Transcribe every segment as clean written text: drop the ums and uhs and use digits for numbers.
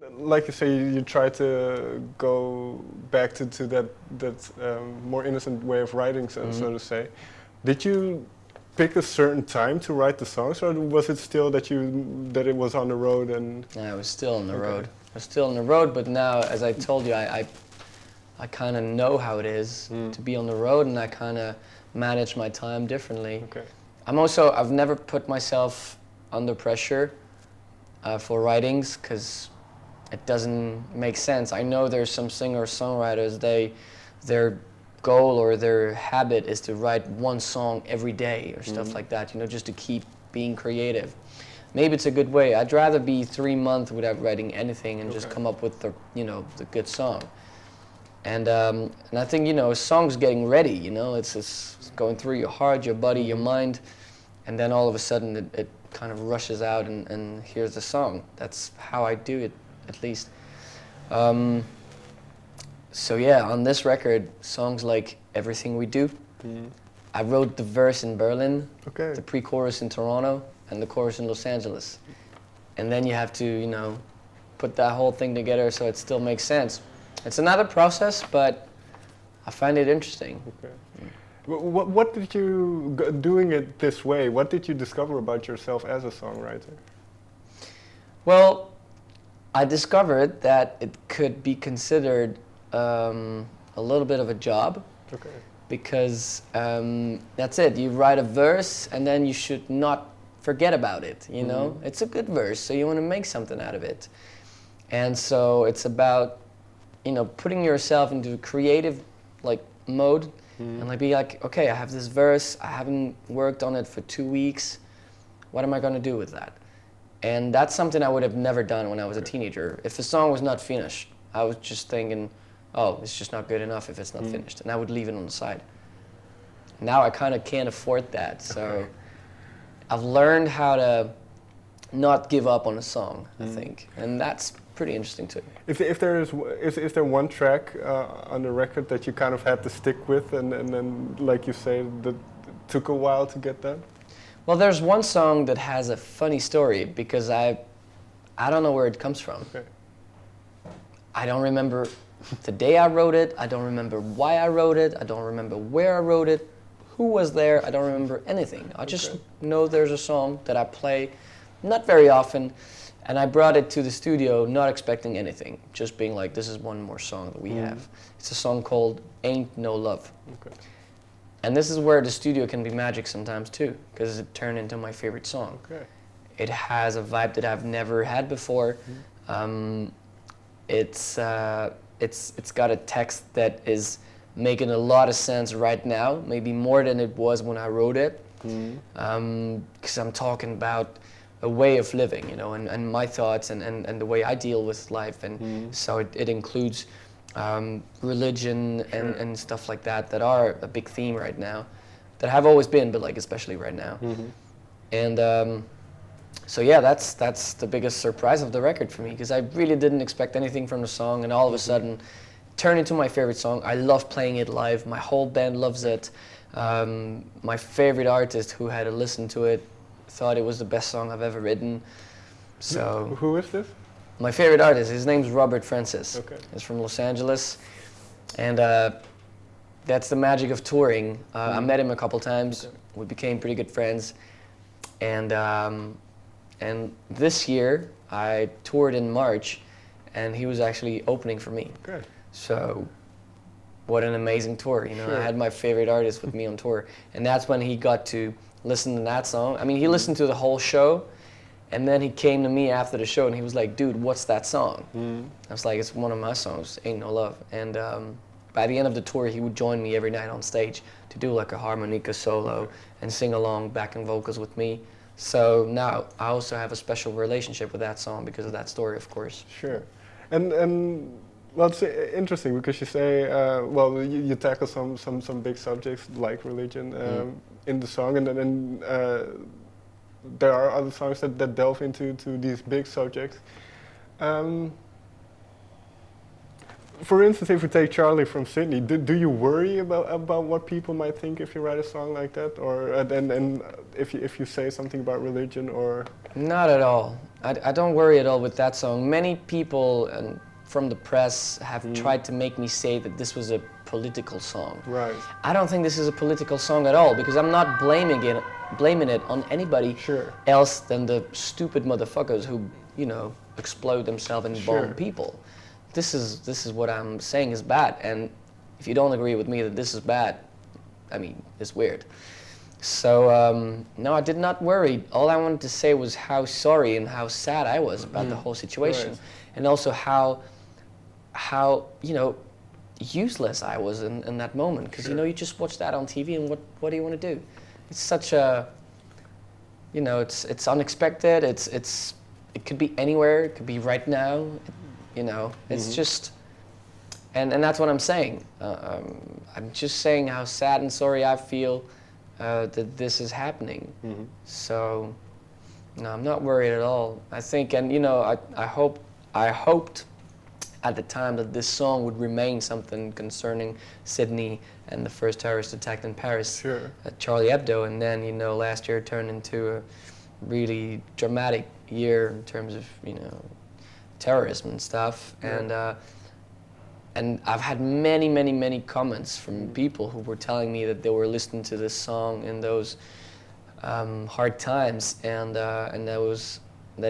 Like you say, you try to go back to that more innocent way of writing, so to say. Did you pick a certain time to write the songs, or was it still that it was on the road and? Yeah, I was still on the road. I was still on the road, but now, as I told you, I kind of know how it is to be on the road, and I kind of manage my time differently. Okay. I've never put myself under pressure for writings, because it doesn't make sense. I know there's some singer-songwriters, their goal or their habit is to write one song every day or stuff like that, just to keep being creative. Maybe it's a good way. I'd rather be 3 months without writing anything and just come up with the good song. And I think, a song's getting ready, it's going through your heart, your body, your mind, and then all of a sudden it kind of rushes out and here's the song. That's how I do it, at least. So yeah, on this record, songs like Everything We Do, I wrote the verse in Berlin, the pre-chorus in Toronto, and the chorus in Los Angeles. And then you have to, put that whole thing together so it still makes sense. It's another process, but I find it interesting. Okay. What did you, doing it this way, what did you discover about yourself as a songwriter? Well, I discovered that it could be considered a little bit of a job. Okay. Because that's it. You write a verse and then you should not forget about it, It's a good verse, so you want to make something out of it. And so it's about, putting yourself into creative mode and be like, okay, I have this verse, I haven't worked on it for 2 weeks. What am I going to do with that? And that's something I would have never done when I was a teenager. If a song was not finished, I was just thinking, oh, it's just not good enough if it's not finished, and I would leave it on the side. Now I kind of can't afford that, so I've learned how to not give up on a song, I think, and that's pretty interesting too. Is there one track on the record that you kind of had to stick with, and then, like you say, that took a while to get done? Well, there's one song that has a funny story, because I don't know where it comes from. Okay. I don't remember the day I wrote it, I don't remember why I wrote it, I don't remember where I wrote it, who was there, I don't remember anything. I just know there's a song that I play not very often, and I brought it to the studio not expecting anything, just being like, this is one more song that we have. It's a song called Ain't No Love. Okay. And this is where the studio can be magic sometimes too, because it turned into my favorite song. Okay. It has a vibe that I've never had before. It's got a text that is making a lot of sense right now, maybe more than it was when I wrote it. Because I'm talking about a way of living, and my thoughts and the way I deal with life. And so it includes religion and stuff like that are a big theme right now, that have always been, but especially right now. And so yeah, that's the biggest surprise of the record for me, because I really didn't expect anything from the song, and all of a sudden it turned into my favorite song. I love playing it live. My whole band loves it. My favorite artist who had listened to it thought it was the best song I've ever written. So who is this? My favorite artist, his name's Robert Francis. Okay. He's from Los Angeles, and that's the magic of touring. I met him a couple times. We became pretty good friends, and this year I toured in March, and he was actually opening for me. Okay. So what an amazing tour, I had my favorite artist with me on tour, and that's when he got to listen to that song. I mean, he listened to the whole show, and then he came to me after the show and he was like, dude, what's that song? I was like, it's one of my songs, Ain't No Love. And by the end of the tour, he would join me every night on stage to do a harmonica solo and sing along backing vocals with me. So now I also have a special relationship with that song because of that story, of course. Sure. And well, it's interesting because you say, you tackle some big subjects like religion in the song, and then there are other songs that delve into these big subjects. for instance, if we take Charlie from Sydney, do you worry about what people might think if you write a song like that, or and if you say something about religion, or? Not at all. I don't worry at all with that song. Many people from the press have tried to make me say that this was a political song. Right. I don't think this is a political song at all, because I'm not blaming it on anybody Sure. else than the stupid motherfuckers who, explode themselves and Sure. bomb people. This is what I'm saying is bad, and if you don't agree with me that this is bad, I mean, it's weird. So no, I did not worry. All I wanted to say was how sorry and how sad I was about the whole situation, Right. and also how useless I was in that moment, because Sure. you just watch that on TV, and what do you want to do? It's such a it's unexpected. It could be anywhere. It could be right now. It's just, and that's what I'm saying. I'm just saying how sad and sorry I feel that this is happening. So, no, I'm not worried at all. I think, and I hoped at the time that this song would remain something concerning Sydney and the first terrorist attack in Paris Sure. at Charlie Hebdo, and then last year turned into a really dramatic year in terms of terrorism and stuff. Yeah. And I've had many comments from people who were telling me that they were listening to this song in those hard times, and that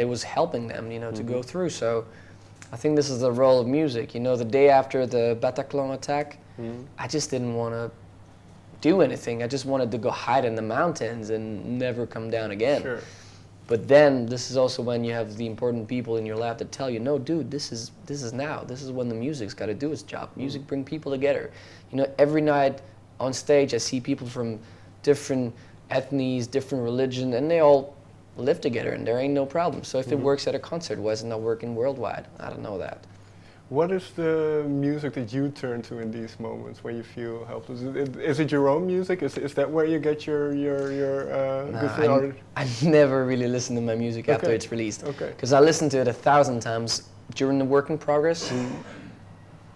it was helping them to go through. So I think this is the role of music. The day after the Bataclan attack, I just didn't want to do anything. I just wanted to go hide in the mountains and never come down again. Sure. But then this is also when you have the important people in your life that tell you, no, dude, this is now. This is when the music's got to do its job. Music bring people together. Every night on stage, I see people from different ethnies, different religion, and they all live together, and there ain't no problem. So if it works at a concert, why is it not working worldwide? I don't know that. What is the music that you turn to in these moments when you feel helpless? Is it your own music? Is that where you get your good feeling? I never really listen to my music after Okay. it's released. Okay. Because I listen to it 1,000 times during the work in progress.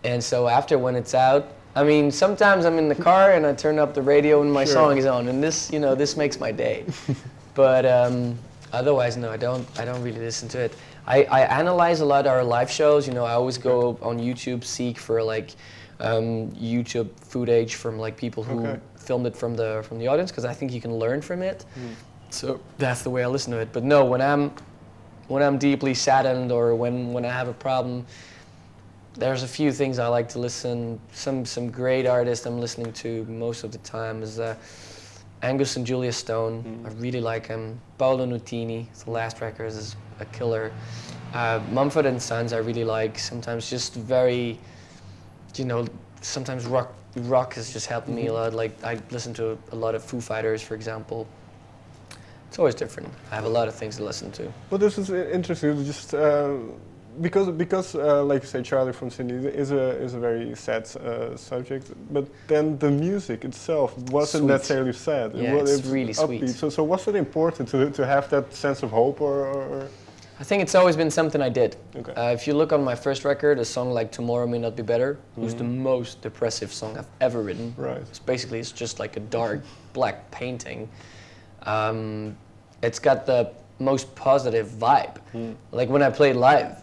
And so after, when it's out, I mean, sometimes I'm in the car and I turn up the radio and my Sure. song is on, and this makes my day. But otherwise, no, I don't really listen to it. I analyze a lot of our live shows. I always go on YouTube, seek for YouTube footage from people who filmed it from the audience, because I think you can learn from it. So that's the way I listen to it. But no, when I'm deeply saddened or when I have a problem, there's a few things I like to listen. Some great artists I'm listening to most of the time is Angus and Julia Stone. I really like him. Paolo Nutini, the last record, is a killer. Mumford and Sons I really like. Sometimes just very, sometimes rock has just helped me a lot. Like I listen to a lot of Foo Fighters, for example. It's always different. I have a lot of things to listen to. Well, this is interesting. Just because like you say, Charlie from Sydney is a very sad subject. But then the music itself wasn't Sweet. necessarily sad. Yeah, it's really upbeat. sweet. So was it important to have that sense of hope, or? I think it's always been something I did. Okay. If you look on my first record, a song like Tomorrow May Not Be Better, was the most depressive song I've ever written. Right. It's just like a dark black painting. It's got the most positive vibe. Like when I play it live,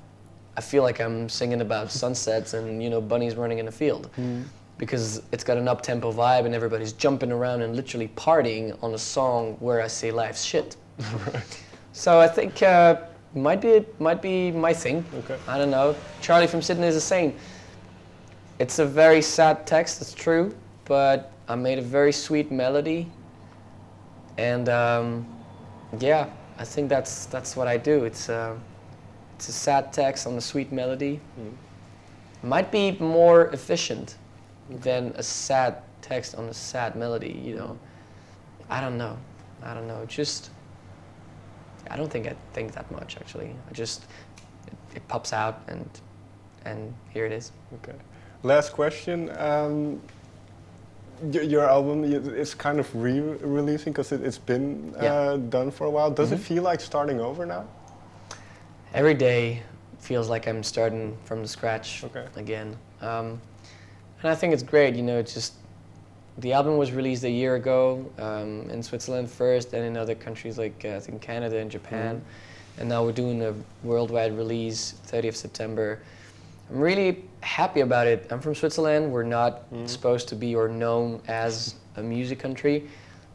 I feel like I'm singing about sunsets and bunnies running in a field. Because it's got an up-tempo vibe and everybody's jumping around and literally partying on a song where I say life's shit. Right. So I think might be my thing. Okay. I don't know. Charlie from Sydney is the same. It's a very sad text, it's true, but I made a very sweet melody, and yeah, I think that's what I do. It's a sad text on a sweet melody. Might be more efficient than a sad text on a sad melody. I don't know. Just. I don't think I think that much, actually. It pops out, and here it is. Okay. Last question. Your album, it's kind of re-releasing because it's been done for a while. Does it feel like starting over now? Every day feels like I'm starting from the scratch Okay. again. And I think it's great, you know, it's just, the album was released a year ago in Switzerland first, and in other countries like I think Canada and Japan. And now we're doing a worldwide release, 30th September. I'm really happy about it. I'm from Switzerland. We're not supposed to be or known as a music country.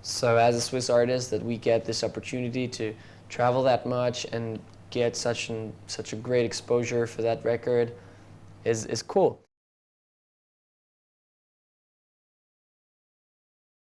So as a Swiss artist, that we get this opportunity to travel that much and get such a great exposure for that record is cool.